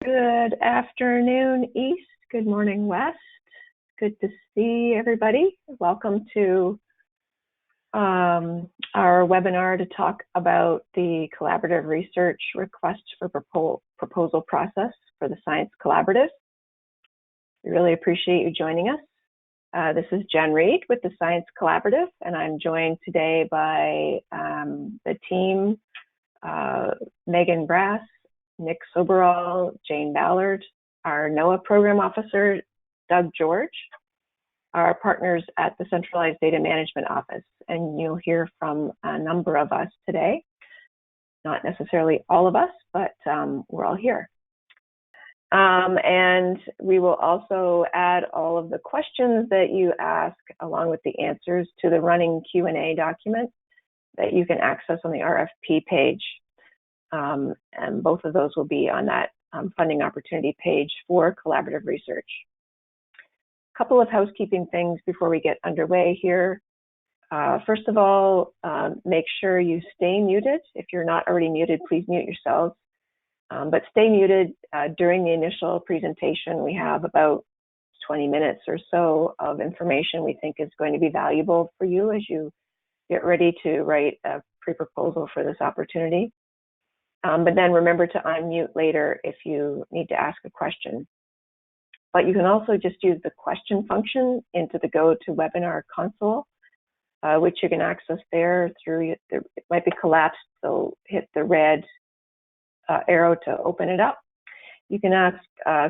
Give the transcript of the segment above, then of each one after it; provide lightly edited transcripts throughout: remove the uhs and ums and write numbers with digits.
Good afternoon, East. Good morning, West. Good to see everybody. Welcome to our webinar to talk about the collaborative research request for proposal process for the Science Collaborative. We really appreciate you joining us. This is Jen Reed with the Science Collaborative, and I'm joined today by the team, Maeghan Brass, Nick Soberall, Jane Ballard, our NOAA Program Officer, Doug George, our partners at the Centralized Data Management Office. And you'll hear from a number of us today. Not necessarily all of us, but we're all here. And we will also add all of the questions that you ask along with the answers to the running Q&A document that you can access on the RFP page. And both of those will be on that funding opportunity page for collaborative research. A couple of housekeeping things before we get underway here. First of all, make sure you stay muted. If you're not already muted, please mute yourselves. But stay muted during the initial presentation. We have about 20 minutes or so of information we think is going to be valuable for you as you get ready to write a pre-proposal for this opportunity. But then remember to unmute later if you need to ask a question. But you can also just use the question function into the GoToWebinar console, which you can access there through, it might be collapsed, so hit the red arrow to open it up. You can ask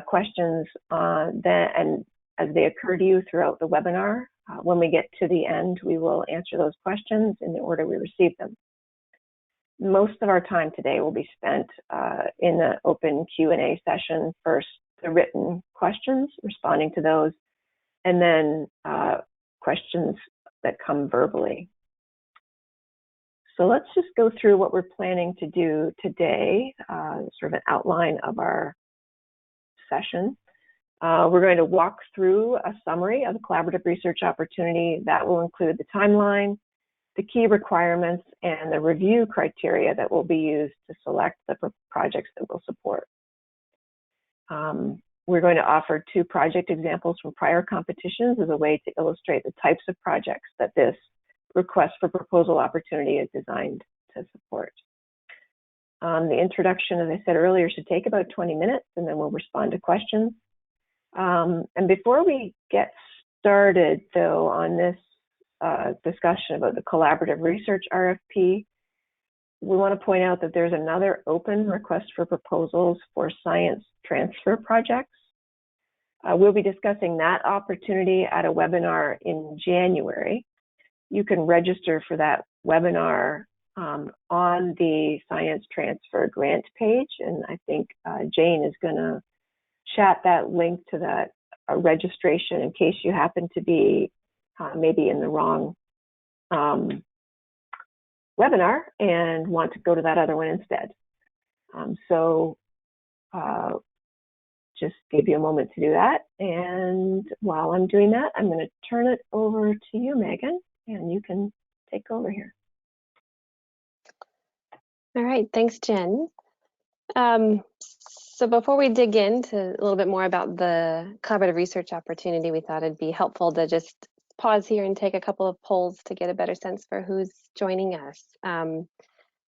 questions then, and as they occur to you throughout the webinar. When we get to the end, we will answer those questions in the order we receive them. Most of our time today will be spent in the open Q&A session. First, the written questions, responding to those, and then questions that come verbally. So let's just go through what we're planning to do today, sort of an outline of our session. We're going to walk through a summary of the collaborative research opportunity that will include the timeline, the key requirements, and the review criteria that will be used to select the projects that we'll support. We're going to offer 2 project examples from prior competitions as a way to illustrate the types of projects that this request for proposal opportunity is designed to support. The introduction, as I said earlier, should take about 20 minutes, and then we'll respond to questions. And before we get started, though, on this discussion about the collaborative research RFP, we want to point out that there's another open request for proposals for science transfer projects. We'll be discussing that opportunity at a webinar in January. You can register for that webinar on the Science Transfer Grant page, and I think Jane is going to chat that link to that registration in case you happen to be maybe in the wrong webinar and want to go to that other one instead. Just give you a moment to do that. And while I'm doing that, I'm going to turn it over to you, Maeghan, and you can take over here. All right, thanks, Jen. So before we dig into a little bit more about the collaborative research opportunity, we thought it'd be helpful to just pause here and take a couple of polls to get a better sense for who's joining us.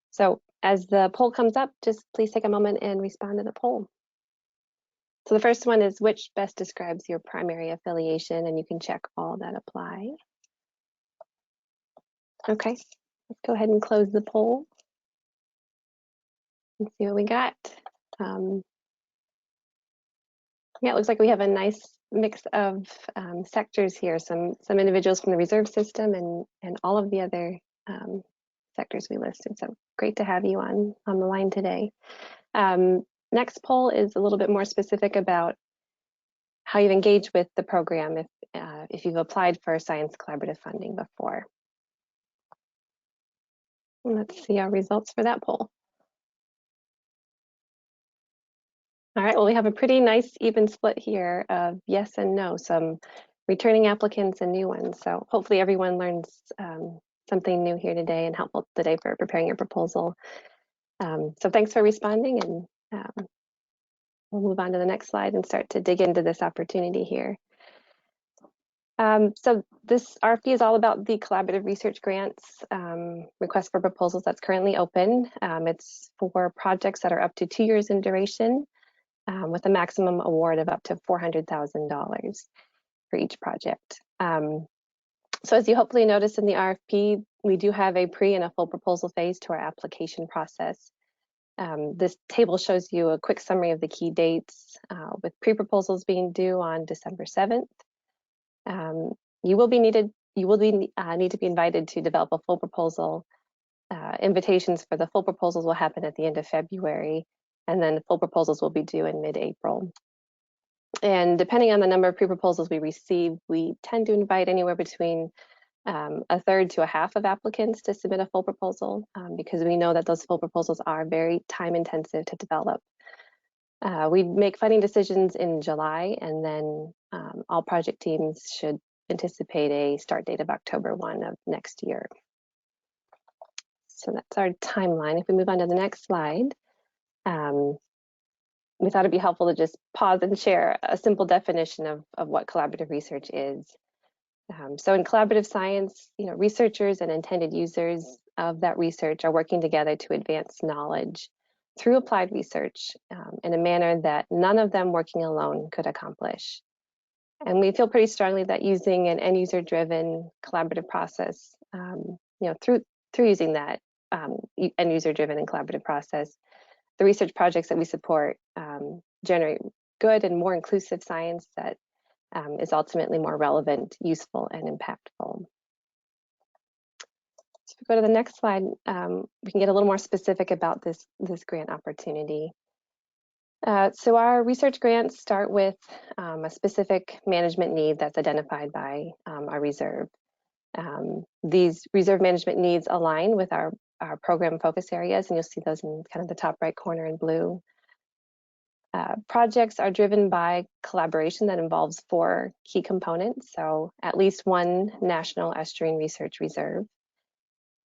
So as the poll comes up, just please take a moment and respond to the poll. So the first one is, which best describes your primary affiliation? And you can check all that apply. Okay, let's go ahead and close the poll and see what we got. Yeah, it looks like we have a nice mix of sectors here, some individuals from the reserve system and all of the other sectors we listed. So great to have you on the line today. Next poll is a little bit more specific about how you've engaged with the program if you've applied for Science Collaborative funding before. And let's see our results for that poll. All right, well, we have a pretty nice even split here of yes and no, some returning applicants and new ones. So hopefully everyone learns something new here today and helpful today for preparing your proposal. So thanks for responding, and we'll move on to the next slide and start to dig into this opportunity here. So this RFP is all about the collaborative research grants request for proposals that's currently open. It's for projects that are up to 2 years in duration with a maximum award of up to $400,000 for each project. So as you hopefully noticed in the RFP, we do have a pre and a full proposal phase to our application process. This table shows you a quick summary of the key dates with pre-proposals being due on December 7th. You will need to be invited to develop a full proposal. Invitations for the full proposals will happen at the end of February, and then the full proposals will be due in mid-April. And depending on the number of pre-proposals we receive, we tend to invite anywhere between a third to a half of applicants to submit a full proposal because we know that those full proposals are very time intensive to develop. We make funding decisions in July, and then all project teams should anticipate a start date of October 1 of next year. So that's our timeline. If we move on to the next slide, we thought it'd be helpful to just pause and share a simple definition of what collaborative research is. So in collaborative science, researchers and intended users of that research are working together to advance knowledge through applied research in a manner that none of them working alone could accomplish. And we feel pretty strongly that using an end-user driven collaborative process, through using that end-user driven and collaborative process, the research projects that we support generate good and more inclusive science that is ultimately more relevant, useful, and impactful. So if we go to the next slide, we can get a little more specific about this grant opportunity. So our research grants start with a specific management need that's identified by our reserve. These reserve management needs align with our program focus areas, and you'll see those in kind of the top right corner in blue. Projects are driven by collaboration that involves 4 key components, so at least one national estuarine research reserve,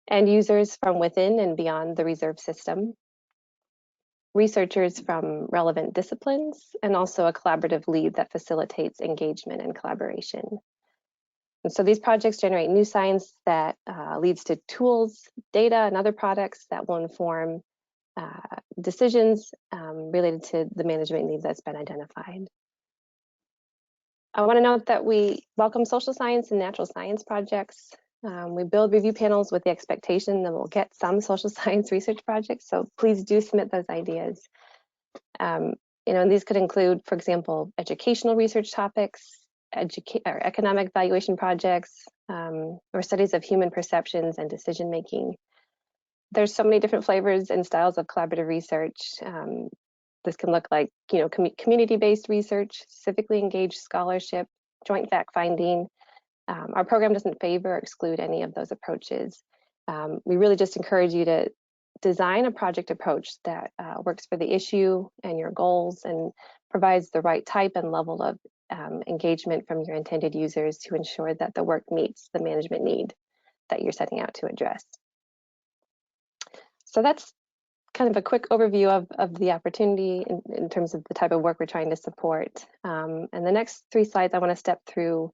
and users from within and beyond the reserve system, researchers from relevant disciplines, and also a collaborative lead that facilitates engagement and collaboration. And so these projects generate new science that leads to tools, data, and other products that will inform decisions related to the management needs that's been identified. I want to note that we welcome social science and natural science projects. We build review panels with the expectation that we'll get some social science research projects, so please do submit those ideas. And these could include, for example, educational research topics, or economic evaluation projects, or studies of human perceptions and decision making. There's so many different flavors and styles of collaborative research. This can look like, community-based research, civically engaged scholarship, joint fact-finding. Our program doesn't favor or exclude any of those approaches. We really just encourage you to design a project approach that works for the issue and your goals and provides the right type and level of engagement from your intended users to ensure that the work meets the management need that you're setting out to address. So that's kind of a quick overview of the opportunity in terms of the type of work we're trying to support. And the next 3 slides, I want to step through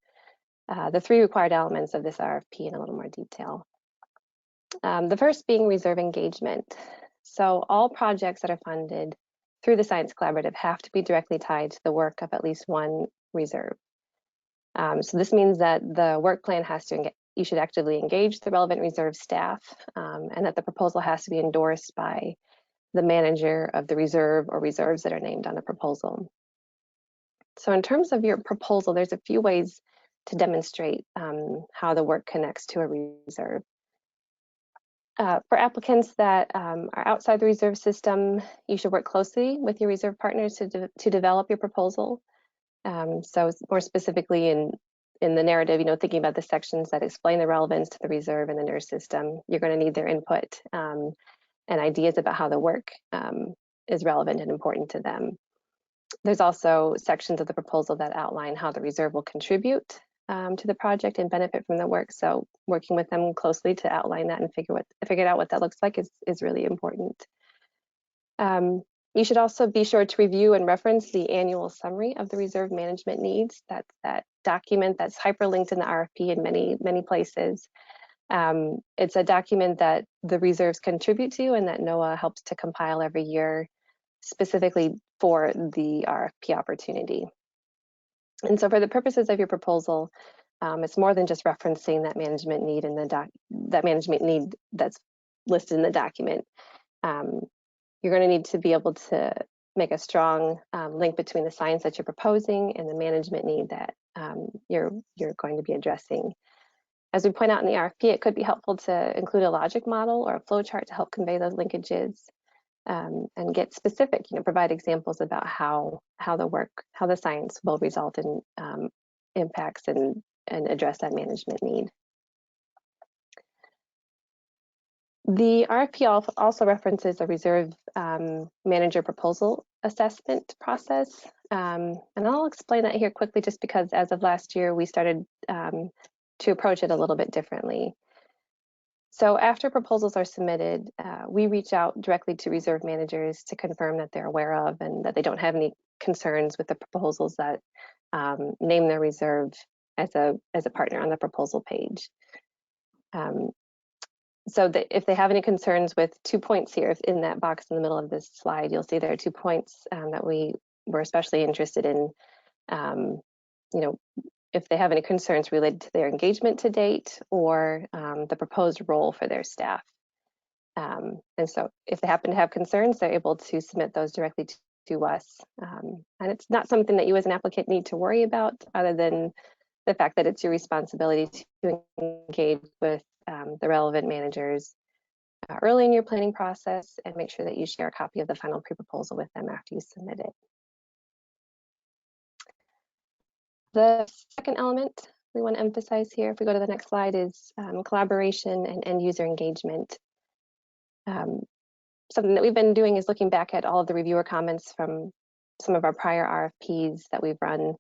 the 3 required elements of this RFP in a little more detail. The first being reserve engagement. So all projects that are funded through the Science Collaborative have to be directly tied to the work of at least one reserve. So this means that the work plan has to you should actively engage the relevant reserve staff, and that the proposal has to be endorsed by the manager of the reserve or reserves that are named on the proposal. So in terms of your proposal, there's a few ways to demonstrate how the work connects to a reserve. For applicants that are outside the reserve system, you should work closely with your reserve partners to develop your proposal. So more specifically in the narrative, thinking about the sections that explain the relevance to the reserve and the NERRS system, you're going to need their input and ideas about how the work is relevant and important to them. There's also sections of the proposal that outline how the reserve will contribute to the project and benefit from the work. So working with them closely to outline that and figure out what that looks like is really important. You should also be sure to review and reference the annual summary of the reserve management needs. That's that document that's hyperlinked in the RFP in many places. It's a document that the reserves contribute to and that NOAA helps to compile every year specifically for the RFP opportunity. And so for the purposes of your proposal, it's more than just referencing that management need and that management need that's listed in the document. You're going to need to be able to make a strong link between the science that you're proposing and the management need that you're going to be addressing. As we point out in the RFP, it could be helpful to include a logic model or a flow chart to help convey those linkages and get specific. Provide examples about how the science will result in impacts and address that management need. The RFP also references a reserve manager proposal assessment process. And I'll explain that here quickly just because as of last year, we started to approach it a little bit differently. So after proposals are submitted, we reach out directly to reserve managers to confirm that they're aware of and that they don't have any concerns with the proposals that name their reserve as a partner on the proposal page. So that if they have any concerns with 2 points here, if in that box in the middle of this slide, you'll see there are 2 points that we were especially interested in. If they have any concerns related to their engagement to date or the proposed role for their staff. And so if they happen to have concerns, they're able to submit those directly to us. And it's not something that you as an applicant need to worry about other than the fact that it's your responsibility to engage with the relevant managers early in your planning process and make sure that you share a copy of the final pre-proposal with them after you submit it. The second element we want to emphasize here, if we go to the next slide, is collaboration and end user engagement. Something that we've been doing is looking back at all of the reviewer comments from some of our prior RFPs that we've run.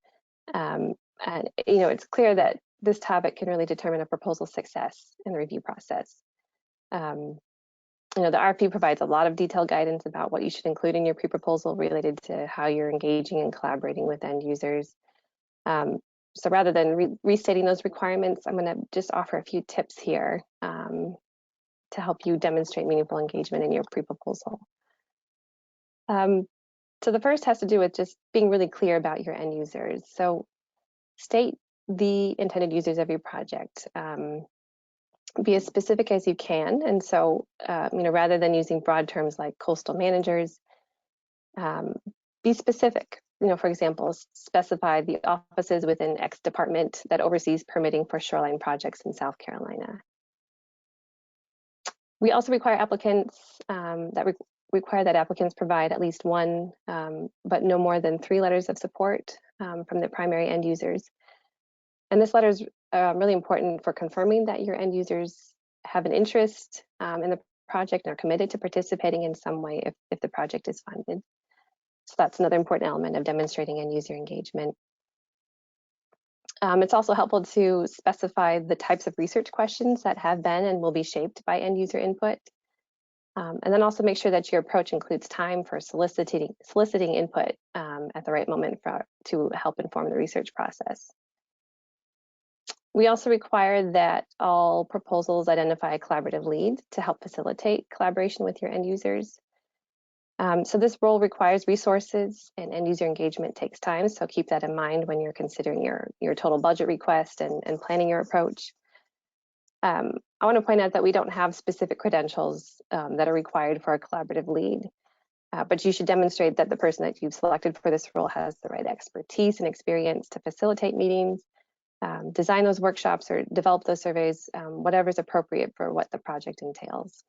And it's clear that this topic can really determine a proposal's success in the review process. The RFP provides a lot of detailed guidance about what you should include in your pre-proposal related to how you're engaging and collaborating with end users. So rather than restating those requirements, I'm going to just offer a few tips here to help you demonstrate meaningful engagement in your pre-proposal. So the first has to do with just being really clear about your end users. So state the intended users of your project. Be as specific as you can. And so, rather than using broad terms like coastal managers, be specific. For example, specify the offices within X department that oversees permitting for shoreline projects in South Carolina. We also require applicants require that applicants provide at least one, but no more than 3 letters of support from the primary end users. And this letter is really important for confirming that your end users have an interest in the project and are committed to participating in some way if the project is funded. So that's another important element of demonstrating end user engagement. It's also helpful to specify the types of research questions that have been and will be shaped by end user input. And then also make sure that your approach includes time for soliciting input at the right moment to help inform the research process. We also require that all proposals identify a collaborative lead to help facilitate collaboration with your end users. So this role requires resources and end user engagement takes time. So keep that in mind when you're considering your total budget request and planning your approach. I want to point out that we don't have specific credentials that are required for a collaborative lead, but you should demonstrate that the person that you've selected for this role has the right expertise and experience to facilitate meetings, design those workshops or develop those surveys, whatever is appropriate for what the project entails.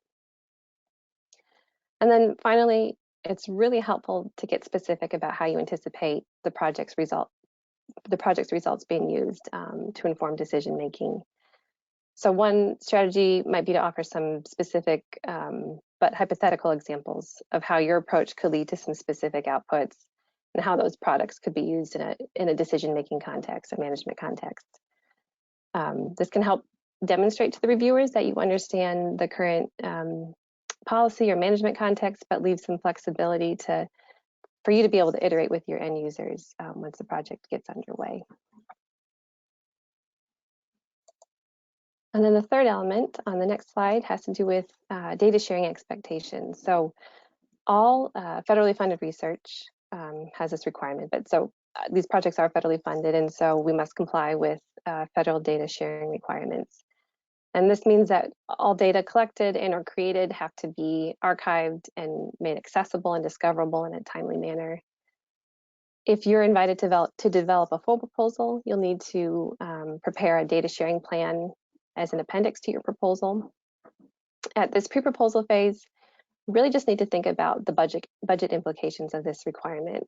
And then finally, it's really helpful to get specific about how you anticipate the project's results being used to inform decision making. So one strategy might be to offer some specific but hypothetical examples of how your approach could lead to some specific outputs and how those products could be used in a decision-making context, a management context. This can help demonstrate to the reviewers that you understand the current policy or management context, but leave some flexibility for you to be able to iterate with your end users once the project gets underway. And then the third element on the next slide has to do with data sharing expectations. So all federally funded research has this requirement, but these projects are federally funded, and so we must comply with federal data sharing requirements. And this means that all data collected and or created have to be archived and made accessible and discoverable in a timely manner. If you're invited to develop a full proposal, you'll need to prepare a data sharing plan as an appendix to your proposal. At this pre-proposal phase, you really just need to think about the budget implications of this requirement.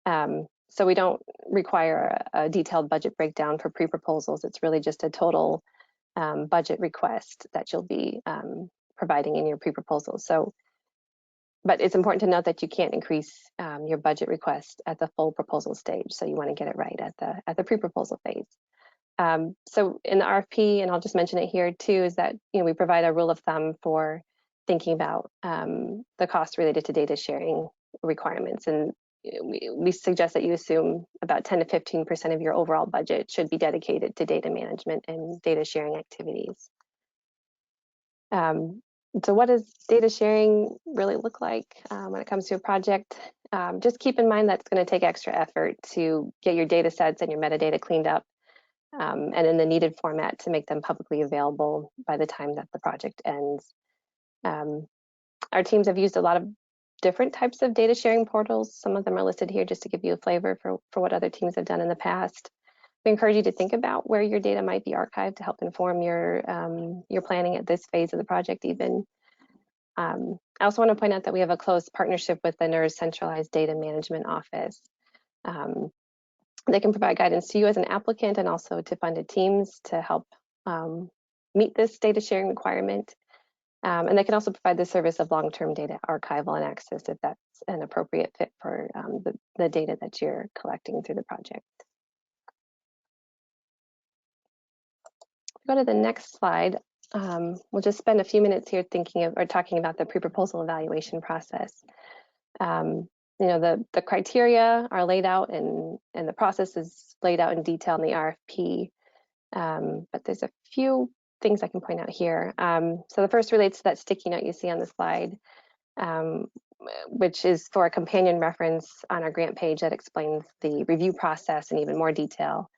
So we don't require a detailed budget breakdown for pre-proposals. It's really just a total budget request that you'll be providing in your pre-proposal. But it's important to note that you can't increase your budget request at the full proposal stage. So you want to get it right at the pre-proposal phase. So in the RFP, and I'll just mention it here too, is that we provide a rule of thumb for thinking about the cost related to data sharing requirements, and we suggest that you assume about 10 to 15% of your overall budget should be dedicated to data management and data sharing activities. So what does data sharing really look like when it comes to a project? Just keep in mind that it's going to take extra effort to get your data sets and your metadata cleaned up and in the needed format to make them publicly available by the time that the project ends. Our teams have used a lot of different types of data sharing portals. Some of them are listed here just to give you a flavor for what other teams have done in the past. We encourage you to think about where your data might be archived to help inform your planning at this phase of the project even. I also want to point out that we have a close partnership with the NERRS Centralized Data Management Office. They can provide guidance to you as an applicant and also to funded teams to help meet this data sharing requirement. And they can also provide the service of long-term data archival and access if that's an appropriate fit for the data that you're collecting through the project. Go to the next slide. We'll just spend a few minutes here talking about the pre-proposal evaluation process. The criteria are laid out and the process is laid out in detail in the RFP, but there's a few things I can point out here. So the first relates to that sticky note you see on the slide, which is for a companion reference on our grant page that explains the review process in even more detail.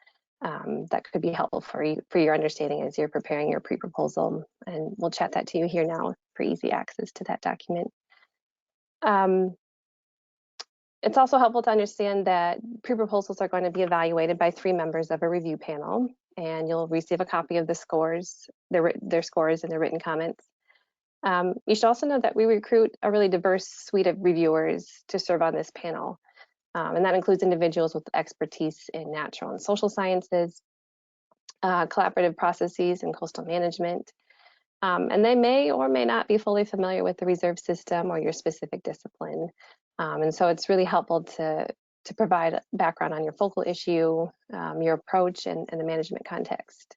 That could be helpful for your understanding as you're preparing your pre-proposal, and we'll chat that to you here now for easy access to that document. It's also helpful to understand that pre-proposals are going to be evaluated by 3 members of a review panel, and you'll receive a copy of the scores, their scores and their written comments. You should also know that we recruit a really diverse suite of reviewers to serve on this panel. And that includes individuals with expertise in natural and social sciences, collaborative processes, and coastal management. And they may or may not be fully familiar with the reserve system or your specific discipline. And so it's really helpful to provide background on your focal issue, your approach, and the management context.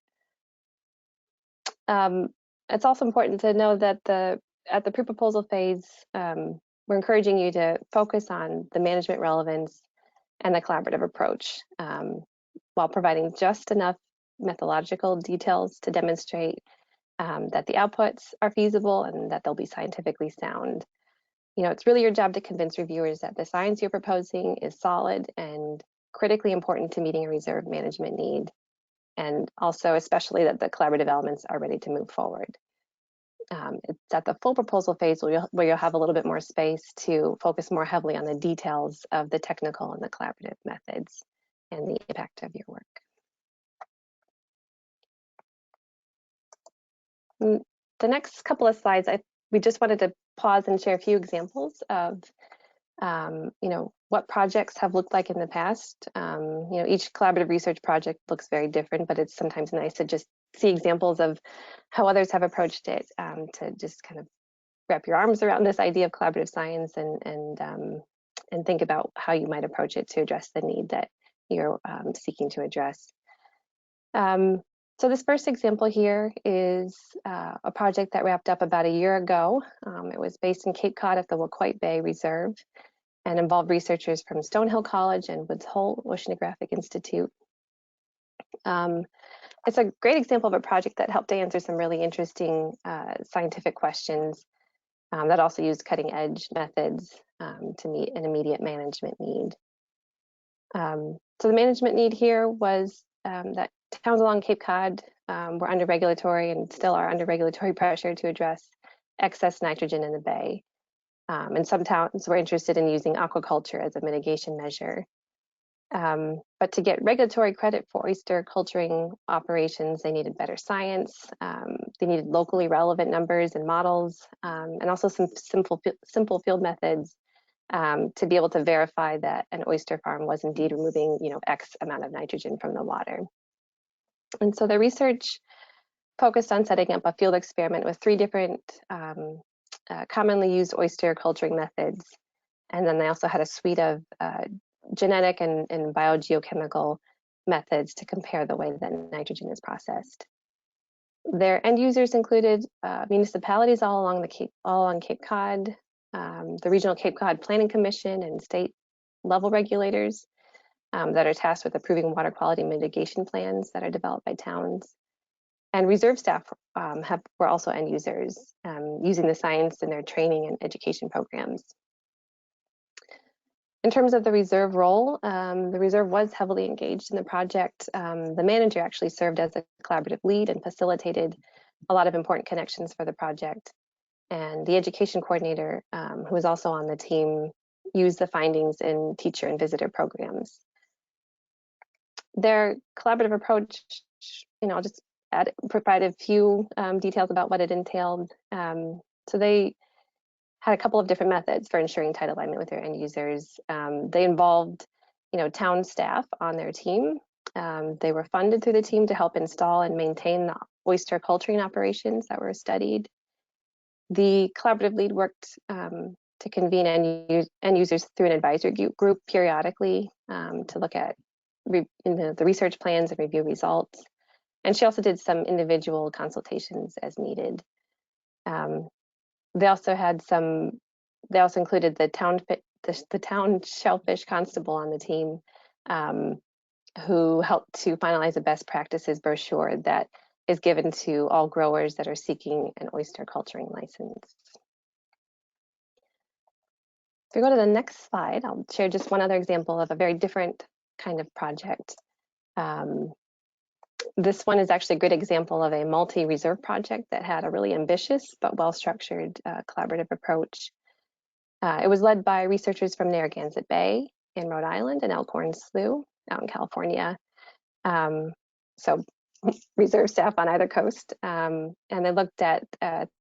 It's also important to know that at the pre-proposal phase, we're encouraging you to focus on the management relevance and the collaborative approach while providing just enough methodological details to demonstrate that the outputs are feasible and that they'll be scientifically sound. It's really your job to convince reviewers that the science you're proposing is solid and critically important to meeting a reserve management need, and also especially that the collaborative elements are ready to move forward. It's at the full proposal phase where you'll have a little bit more space to focus more heavily on the details of the technical and the collaborative methods and the impact of your work. The next couple of slides, we just wanted to pause and share a few examples of what projects have looked like in the past. Each collaborative research project looks very different, but it's sometimes nice to just see examples of how others have approached it, to just kind of wrap your arms around this idea of collaborative science and think about how you might approach it to address the need that you're seeking to address. So this first example here is a project that wrapped up about a year ago. It was based in Cape Cod at the Waquoit Bay Reserve and involved researchers from Stonehill College and Woods Hole Oceanographic Institute. It's a great example of a project that helped to answer some really interesting scientific questions that also used cutting edge methods to meet an immediate management need. So the management need here was that towns along Cape Cod were under regulatory and still are under regulatory pressure to address excess nitrogen in the bay. And some towns were interested in using aquaculture as a mitigation measure. But to get regulatory credit for oyster culturing operations, they needed better science. They needed locally relevant numbers and models, and also some simple field methods to be able to verify that an oyster farm was indeed removing, X amount of nitrogen from the water. And so the research focused on setting up a field experiment with 3 different commonly used oyster culturing methods. And then they also had a suite of genetic and biogeochemical methods to compare the way that nitrogen is processed. Their end users included municipalities all along Cape Cod, the Regional Cape Cod Planning Commission and state level regulators that are tasked with approving water quality mitigation plans that are developed by towns. And reserve staff were also end users using the science in their training and education programs. In terms of the reserve role, the reserve was heavily engaged in the project. The manager actually served as a collaborative lead and facilitated a lot of important connections for the project. And the education coordinator, who was also on the team, used the findings in teacher and visitor programs. Their collaborative approach, I'll just provide a few details about what it entailed. So they had a couple of different methods for ensuring tight alignment with their end users. They involved, town staff on their team. They were funded through the team to help install and maintain the oyster culturing operations that were studied. The collaborative lead worked to convene end users through an advisory group periodically to look at the research plans and review results. And she also did some individual consultations as needed. They also included the town shellfish constable on the team, who helped to finalize a best practices brochure that is given to all growers that are seeking an oyster culturing license. If we go to the next slide, I'll share just one other example of a very different kind of project. This one is actually a good example of a multi-reserve project that had a really ambitious but well-structured collaborative approach. It was led by researchers from Narragansett Bay in Rhode Island and Elkhorn Slough out in California. So reserve staff on either coast. And they looked at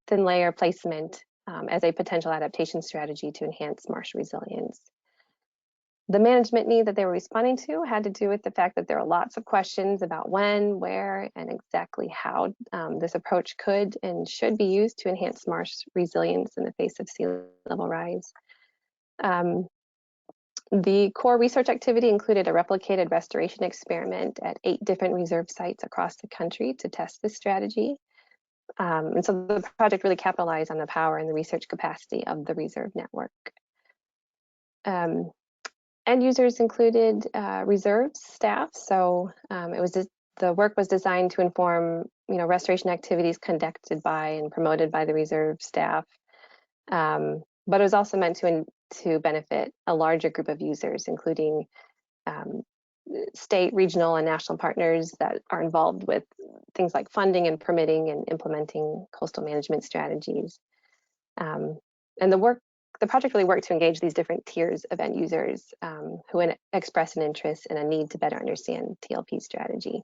thin layer placement as a potential adaptation strategy to enhance marsh resilience. The management need that they were responding to had to do with the fact that there are lots of questions about when, where, and exactly how this approach could and should be used to enhance marsh resilience in the face of sea level rise. The core research activity included a replicated restoration experiment at 8 different reserve sites across the country to test this strategy. And so the project really capitalized on the power and the research capacity of the reserve network. End users included reserve staff, so the work was designed to inform restoration activities conducted by and promoted by the reserve staff, but it was also meant to benefit a larger group of users, including state, regional, and national partners that are involved with things like funding and permitting and implementing coastal management strategies. And the project really worked to engage these different tiers of end users who express an interest and a need to better understand TLP strategy.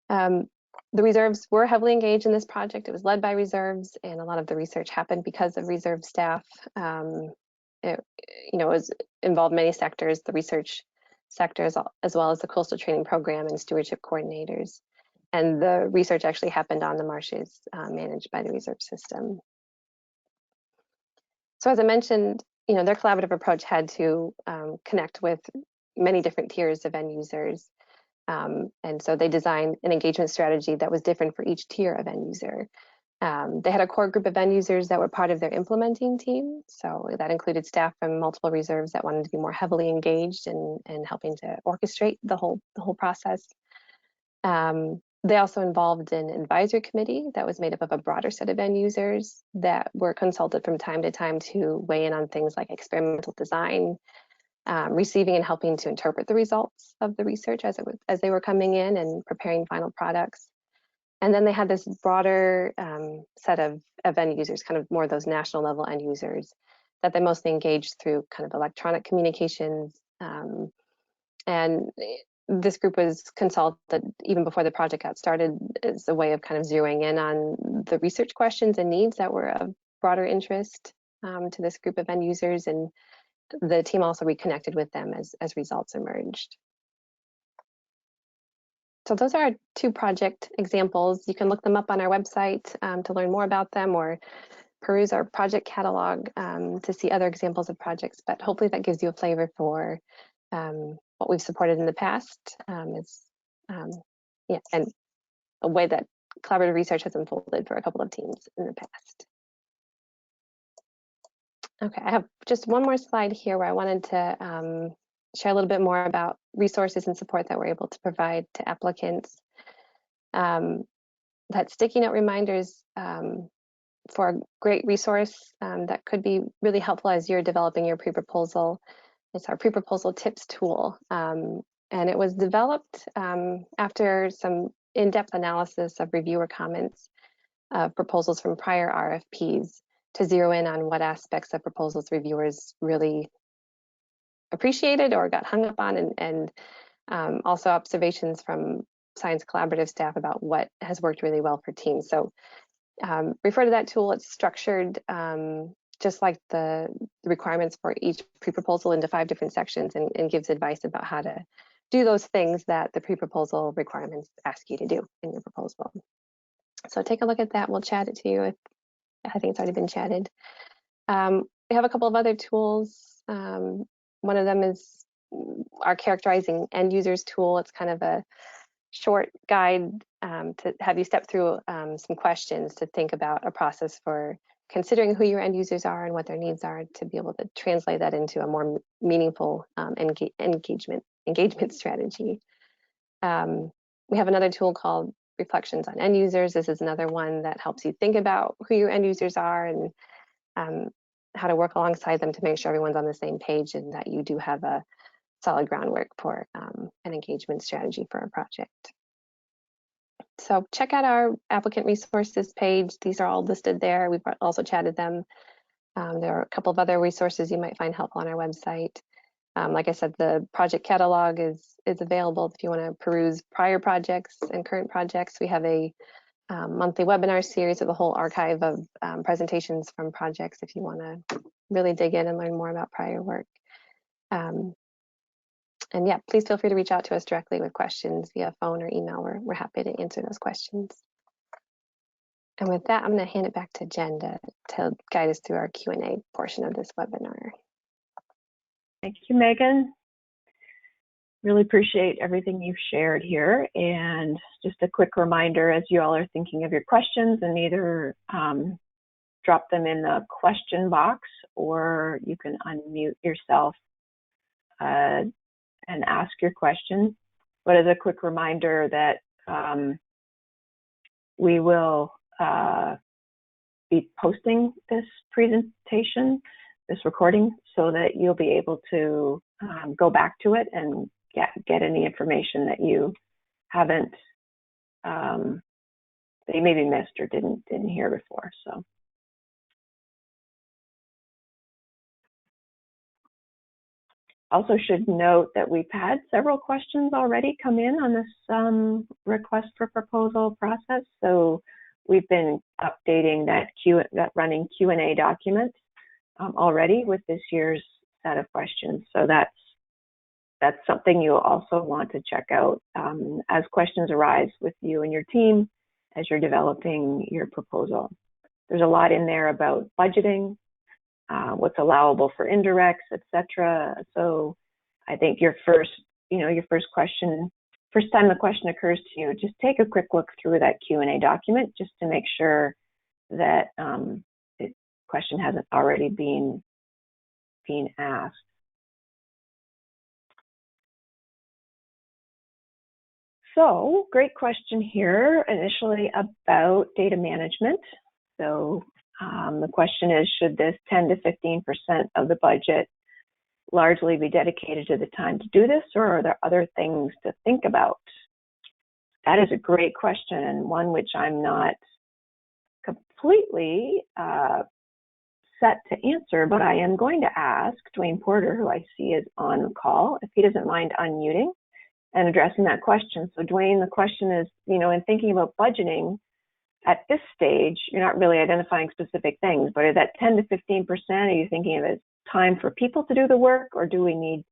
The reserves were heavily engaged in this project. It was led by reserves, and a lot of the research happened because of reserve staff. It involved many sectors, the research sectors, as well as the coastal training program and stewardship coordinators. And the research actually happened on the marshes managed by the reserve system. So as I mentioned, their collaborative approach had to connect with many different tiers of end users. And so they designed an engagement strategy that was different for each tier of end user. They had a core group of end users that were part of their implementing team. So that included staff from multiple reserves that wanted to be more heavily engaged in helping to orchestrate the whole process. They also involved an advisory committee that was made up of a broader set of end users that were consulted from time to time to weigh in on things like experimental design, receiving and helping to interpret the results of the research as they were coming in and preparing final products. And then they had this broader set of end users, kind of more those national level end users that they mostly engaged through kind of electronic communications. And this group was consulted even before the project got started as a way of kind of zeroing in on the research questions and needs that were of broader interest to this group of end users. And the team also reconnected with them as results emerged. So those are our 2 project examples. You can look them up on our website to learn more about them, or peruse our project catalog to see other examples of projects. But hopefully that gives you a flavor for what we've supported in the past, yeah, and a way that collaborative research has unfolded for a couple of teams in the past. Okay, I have just one more slide here where I wanted to share a little bit more about resources and support that we're able to provide to applicants. That sticky note reminders for a great resource that could be really helpful as you're developing your pre-proposal. It's our pre-proposal tips tool. And it was developed after some in-depth analysis of reviewer comments of proposals from prior RFPs to zero in on what aspects of proposals reviewers really appreciated or got hung up on, and also observations from science collaborative staff about what has worked really well for teams. So refer to that tool. It's structured just like the requirements for each pre-proposal into 5 different sections, and gives advice about how to do those things that the pre-proposal requirements ask you to do in your proposal. So take a look at that. We'll chat it to you. I think it's already been chatted. We have a couple of other tools. One of them is our characterizing end users tool. It's kind of a short guide to have you step through some questions to think about a process for considering who your end users are and what their needs are, to be able to translate that into a more meaningful engagement strategy. We have another tool called Reflections on End Users. This is another one that helps you think about who your end users are and how to work alongside them to make sure everyone's on the same page and that you do have a solid groundwork for an engagement strategy for a project. So check out our applicant resources page. These are all listed there. We've also chatted them. There are a couple of other resources you might find helpful on our website. Like I said, the project catalog is available if you want to peruse prior projects and current projects. We have a monthly webinar series with a whole archive of presentations from projects if you want to really dig in and learn more about prior work. And yeah, please feel free to reach out to us directly with questions via phone or email. We're happy to answer those questions. And with that, I'm going to hand it back to Jen to guide us through our Q&A portion of this webinar. Thank you, Megan. Really appreciate everything you've shared here. And just a quick reminder, as you all are thinking of your questions, and either drop them in the question box, or you can unmute yourself and ask your question. But as a quick reminder that we will be posting this presentation, this recording, so that you'll be able to go back to it and get any information that you haven't, that you maybe missed or didn't hear before. So. Also should note that we've had several questions already come in on this request for proposal process. So we've been updating that running Q&A document already with this year's set of questions. So that's something you'll also want to check out as questions arise with you and your team as you're developing your proposal. There's a lot in there about budgeting, what's allowable for indirects, etc. So I think your first question first time the question occurs to you, just take a quick look through that Q&A document just to make sure that the question hasn't already been asked. So, great question here initially about data management. So the question is, should this 10 to 15% of the budget largely be dedicated to the time to do this, or are there other things to think about? That is a great question, and one which I'm not completely set to answer, but I am going to ask Dwayne Porter, who I see is on the call, if he doesn't mind unmuting and addressing that question. So Dwayne, the question is, you know, in thinking about budgeting, at this stage, you're not really identifying specific things, but is that 10 to 15%, are you thinking of it as time for people to do the work, or do we need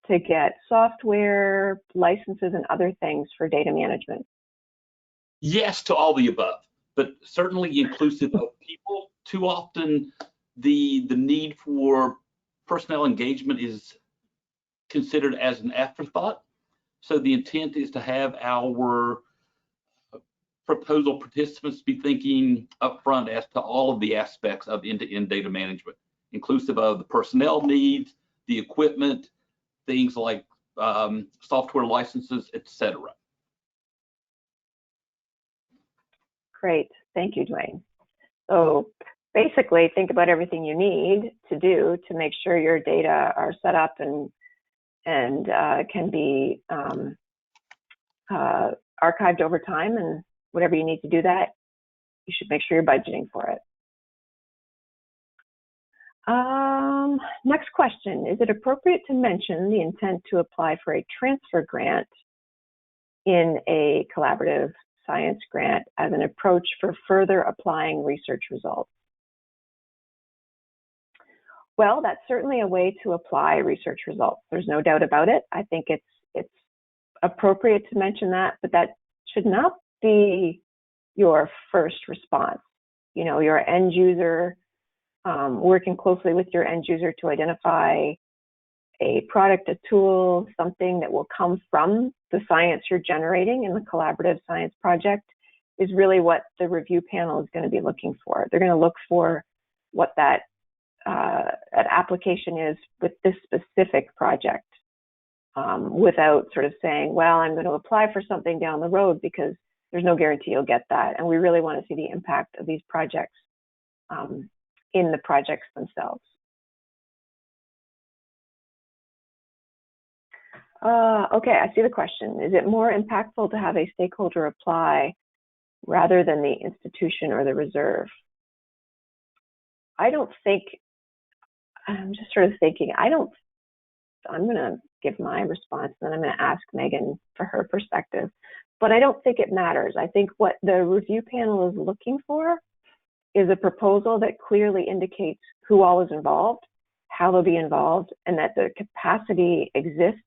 to get software, licenses, and other things for data management? Yes to all the above, but certainly inclusive of people. Too often, the need for personnel engagement is considered as an afterthought. So the intent is to have our proposal participants be thinking upfront as to all of the aspects of end-to-end data management, inclusive of the personnel needs, the equipment, things like software licenses, etc. Great, thank you, Dwayne. So basically, think about everything you need to do to make sure your data are set up and can be archived over time, and whatever you need to do that, you should make sure you're budgeting for it. Next question, is it appropriate to mention the intent to apply for a transfer grant in a collaborative science grant as an approach for further applying research results? Well, that's certainly a way to apply research results. There's no doubt about it. I think it's appropriate to mention that, but that should not be your first response. You know, your end user, working closely with your end user to identify a product, a tool, something that will come from the science you're generating in the collaborative science project is really what the review panel is going to be looking for. They're going to look for what that application is with this specific project, without sort of saying, well, I'm going to apply for something down the road, because there's no guarantee you'll get that. And we really want to see the impact of these projects in the projects themselves. Okay, I see the question. Is it more impactful to have a stakeholder apply rather than the institution or the reserve? I don't think, I'm just sort of thinking, I'm going to give my response, and then I'm going to ask Maeghan for her perspective. But I don't think it matters. I think what the review panel is looking for is a proposal that clearly indicates who all is involved, how they'll be involved, and that the capacity exists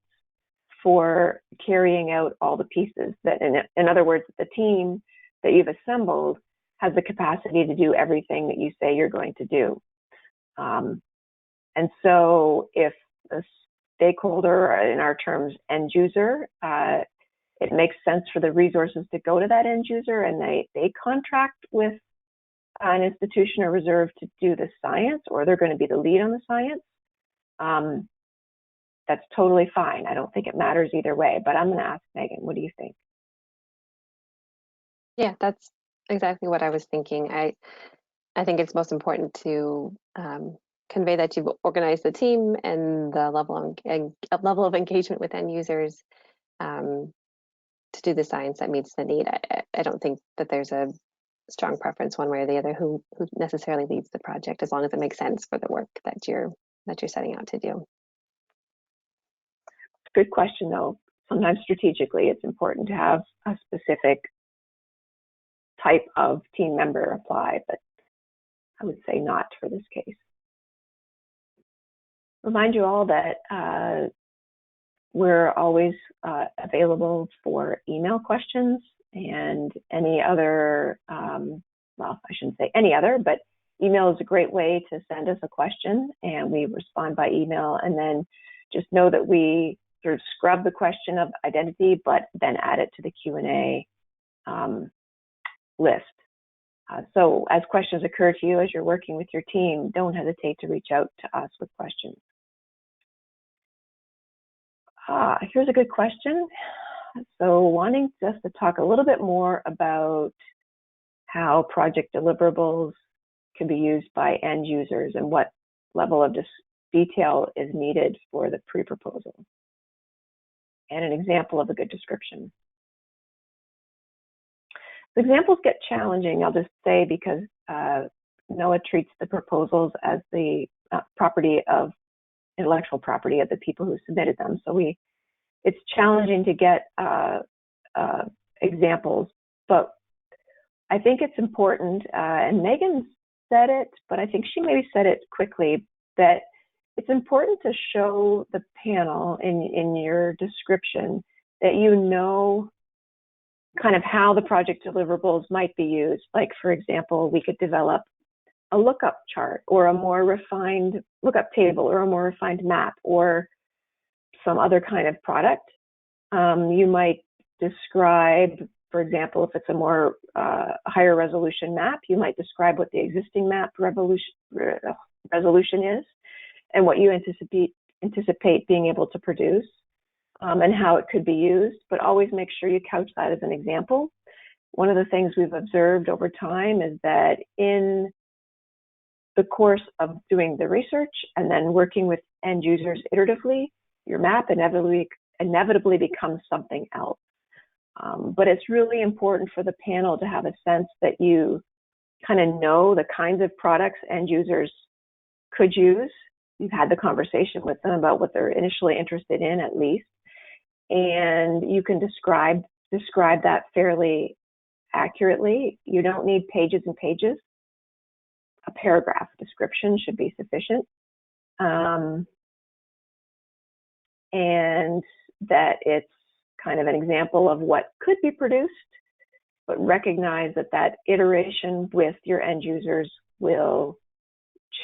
for carrying out all the pieces. That, in other words, the team that you've assembled has the capacity to do everything that you say you're going to do. And so if a stakeholder, in our terms, end user, it makes sense for the resources to go to that end user, and they contract with an institution or reserve to do the science, or they're going to be the lead on the science. That's totally fine. I don't think it matters either way, but I'm going to ask Maeghan, what do you think? Yeah, that's exactly what I was thinking. I think it's most important to convey that you've organized the team and the level of engagement with end users to do the science that meets the need. I don't think that there's a strong preference one way or the other who necessarily leads the project, as long as it makes sense for the work that you're setting out to do. Good question, though. Sometimes strategically, it's important to have a specific type of team member apply, but I would say not for this case. Remind you all that we're always available for email questions and any other, well, I shouldn't say any other, but email is a great way to send us a question, and we respond by email. And then just know that we sort of scrub the question of identity, but then add it to the Q&A list. So as questions occur to you as you're working with your team, don't hesitate to reach out to us with questions. Here's a good question. So wanting us to talk a little bit more about how project deliverables can be used by end users and what level of detail is needed for the pre-proposal, and an example of a good description. The examples get challenging, I'll just say, because NOAA treats the proposals as the intellectual property of the people who submitted them. So it's challenging to get examples, but I think it's important, and Maeghan said it, but I think she maybe said it quickly, that it's important to show the panel in your description that you know kind of how the project deliverables might be used. Like, for example, we could develop a lookup chart or a more refined lookup table or a more refined map or some other kind of product. You might describe, for example, if it's a more higher resolution map, you might describe what the existing map resolution is and what you anticipate being able to produce, and how it could be used, but always make sure you couch that as an example. One of the things we've observed over time is that in the course of doing the research and then working with end users iteratively, your map inevitably becomes something else. But it's really important for the panel to have a sense that you kind of know the kinds of products end users could use. You've had the conversation with them about what they're initially interested in, at least, and you can describe that fairly accurately. You don't need pages and pages. A paragraph description should be sufficient. And that it's kind of an example of what could be produced, but recognize that that iteration with your end users will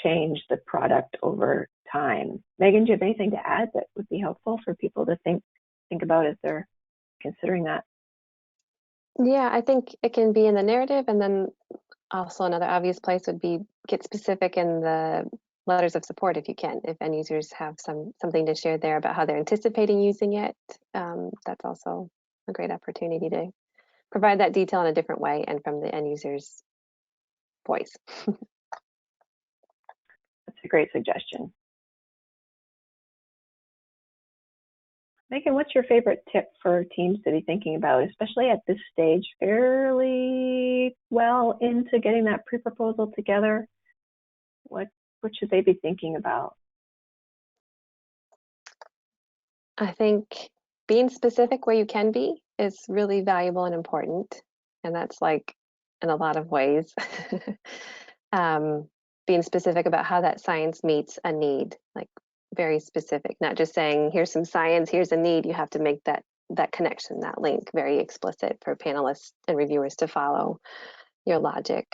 change the product over time. Maeghan, do you have anything to add that would be helpful for people to think about as they're considering that? Yeah, I think it can be in the narrative, and then also another obvious place would be get specific in the letters of support if you can. If end users have something to share there about how they're anticipating using it, that's also a great opportunity to provide that detail in a different way and from the end user's voice. That's a great suggestion. Maeghan, what's your favorite tip for teams to be thinking about, especially at this stage, fairly well into getting that pre-proposal together? What should they be thinking about? I think being specific where you can be is really valuable and important. And that's like in a lot of ways. Being specific about how that science meets a need, like very specific, not just saying, here's some science, here's a need. You have to make that connection, that link very explicit for panelists and reviewers to follow your logic.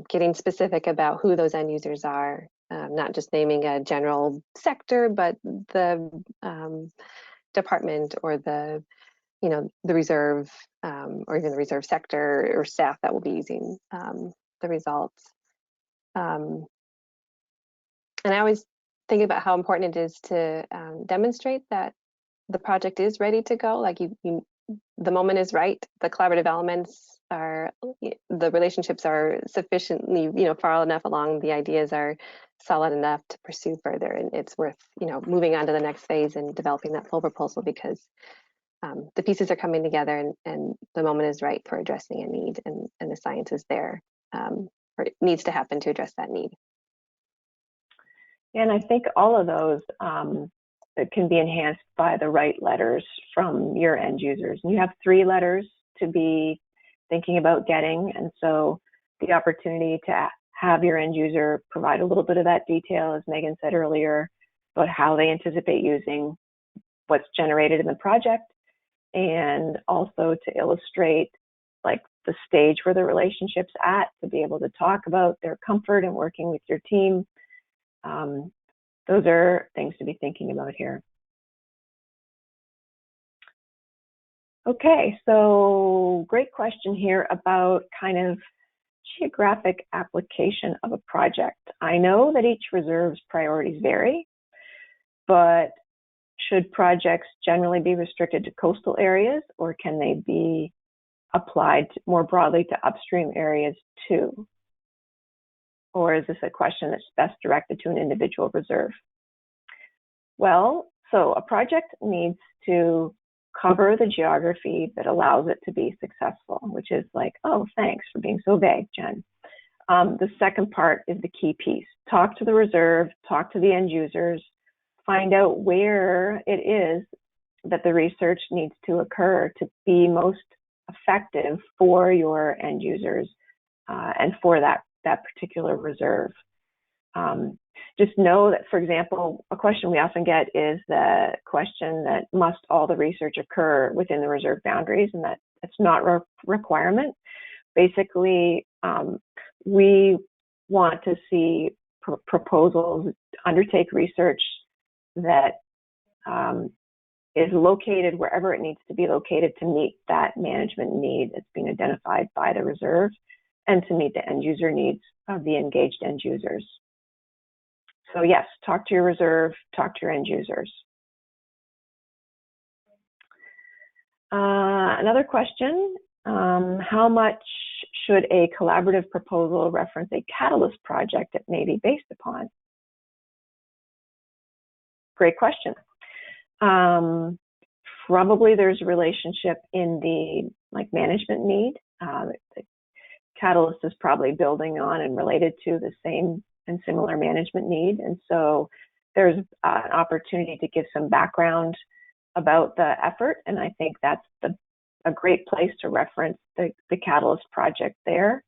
Getting specific about who those end users are, not just naming a general sector, but the department or the reserve, or even the reserve sector or staff that will be using the results. And I always think about how important it is to demonstrate that the project is ready to go. Like the moment is right. The collaborative elements are, the relationships are sufficiently, far enough along. The ideas are solid enough to pursue further, and it's worth, moving on to the next phase and developing that full proposal because the pieces are coming together and the moment is right for addressing a need, and the science is there, or it needs to happen to address that need. And I think all of those that can be enhanced by the right letters from your end users. And you have 3 letters to be thinking about getting. And so the opportunity to have your end user provide a little bit of that detail, as Maeghan said earlier, about how they anticipate using what's generated in the project, and also to illustrate like the stage where the relationship's at, to be able to talk about their comfort in working with your team. Those are things to be thinking about here. Okay, so great question here about kind of geographic application of a project. I know that each reserve's priorities vary, but should projects generally be restricted to coastal areas, or can they be applied more broadly to upstream areas too? Or is this a question that's best directed to an individual reserve? Well, so a project needs to cover the geography that allows it to be successful, which is like, oh, thanks for being so vague, Jen. The second part is the key piece. Talk to the reserve, talk to the end users, find out where it is that the research needs to occur to be most effective for your end users and for that particular reserve. Just know that, for example, a question we often get is the question that must all the research occur within the reserve boundaries, and that's not a requirement. Basically, we want to see proposals undertake research that is located wherever it needs to be located to meet that management need that's been identified by the reserve and to meet the end user needs of the engaged end users. So yes, talk to your reserve, talk to your end users. Another question, how much should a collaborative proposal reference a catalyst project it may be based upon? Great question. Probably there's a relationship in the management need. The catalyst is probably building on and related to the same and similar management need. And so there's an opportunity to give some background about the effort. And I think that's a great place to reference the catalyst project there.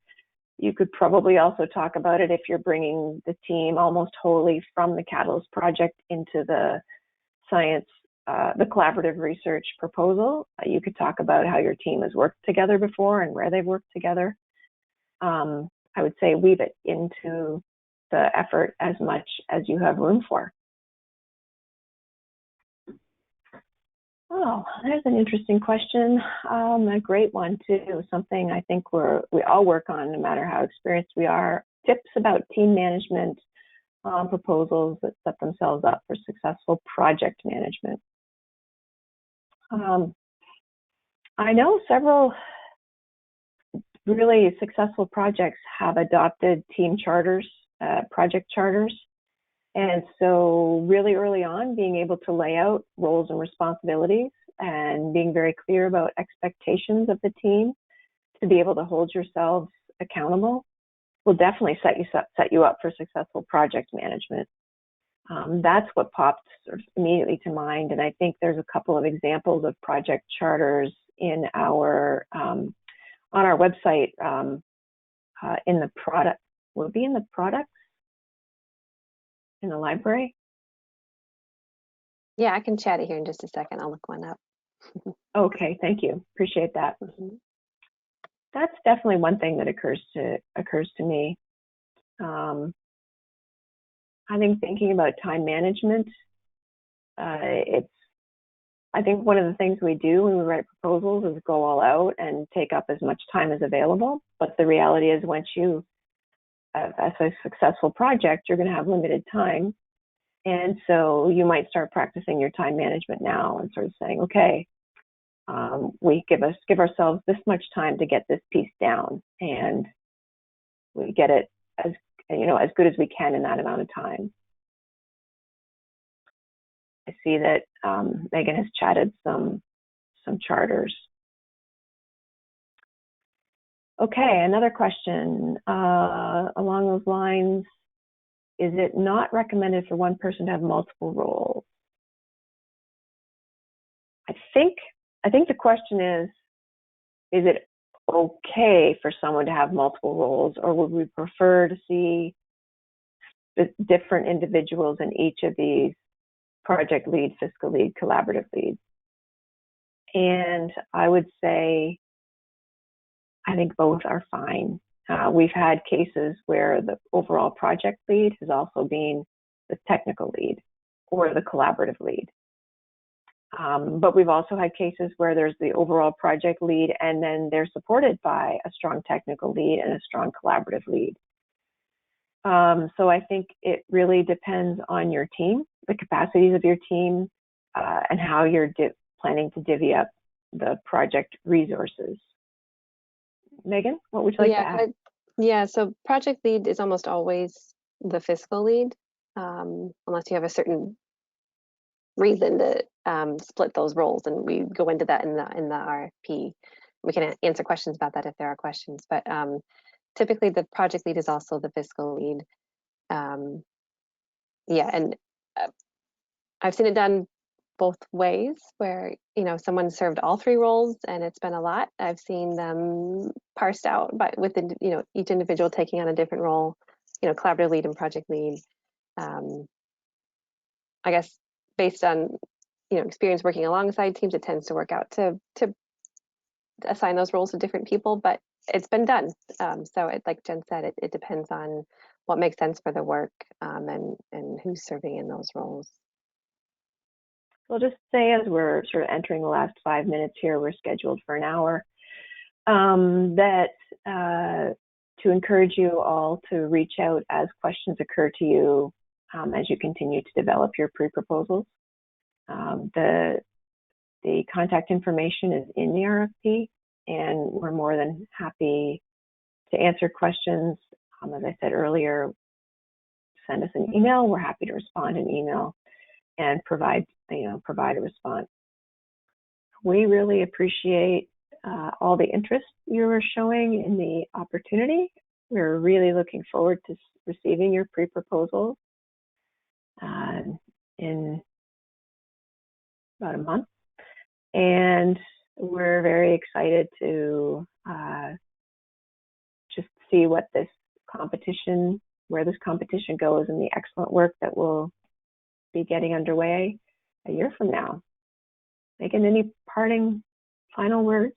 You could probably also talk about it if you're bringing the team almost wholly from the catalyst project into the science, the collaborative research proposal. You could talk about how your team has worked together before and where they've worked together. I would say weave it into the effort as much as you have room for. Oh, there's an interesting question. A great one too. Something I think we all work on, no matter how experienced we are. Tips about team management proposals that set themselves up for successful project management. I know several really successful projects have adopted team charters, project charters. And so really early on, being able to lay out roles and responsibilities and being very clear about expectations of the team to be able to hold yourselves accountable will definitely set you up for successful project management. That's what popped sort of immediately to mind. And I think there's a couple of examples of project charters in our on our website in the product. Will it be in the products in the library? Yeah, I can chat it here in just a second. I'll look one up. Okay, thank you. Appreciate that. Mm-hmm. That's definitely one thing that occurs to me. I think thinking about time management, I think one of the things we do when we write proposals is go all out and take up as much time as available. But the reality is once you, as a successful project, you're going to have limited time. And so you might start practicing your time management now and sort of saying, okay, we give ourselves this much time to get this piece down, and we get it as good as we can in that amount of time. I see that Maeghan has chatted some charters. Okay, another question along those lines. Is it not recommended for one person to have multiple roles? I think the question is it okay for someone to have multiple roles, or would we prefer to see the different individuals in each of these project lead, fiscal lead, collaborative lead? And I would say, I think both are fine. We've had cases where the overall project lead has also been the technical lead or the collaborative lead. But we've also had cases where there's the overall project lead, and then they're supported by a strong technical lead and a strong collaborative lead. So I think it really depends on your team, the capacities of your team, and how you're planning to divvy up the project resources. Megan, what would you like to add? Yeah, so project lead is almost always the fiscal lead, unless you have a certain reason to split those roles, and we go into that in the RFP. We can answer questions about that if there are questions, but typically the project lead is also the fiscal lead. Yeah, and I've seen it done both ways, where someone served all three roles and it's been a lot. I've seen them parsed out with each individual taking on a different role, collaborative lead and project lead. I guess based on experience working alongside teams, it tends to work out to assign those roles to different people, but it's been done. So like Jen said, it depends on what makes sense for the work, and who's serving in those roles. I'll just say, as we're sort of entering the last 5 minutes here, we're scheduled for an hour, that to encourage you all to reach out as questions occur to you as you continue to develop your pre-proposals. The contact information is in the RFP, and we're more than happy to answer questions. As I said earlier, send us an email. We're happy to respond in email and provide a response. We really appreciate all the interest you're showing in the opportunity. We're really looking forward to receiving your pre-proposals in about a month. And we're very excited to just see what this competition, where this competition goes, and the excellent work that will be getting underway a year from now. Megan, any parting final words?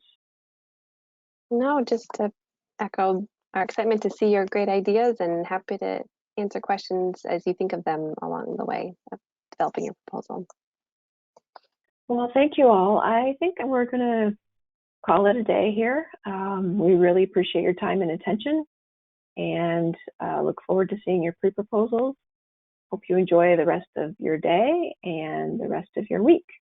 No, just to echo our excitement to see your great ideas, and happy to answer questions as you think of them along the way of developing your proposal. Well, thank you all. I think we're going to call it a day here. We really appreciate your time and attention, and look forward to seeing your pre-proposals. Hope you enjoy the rest of your day and the rest of your week.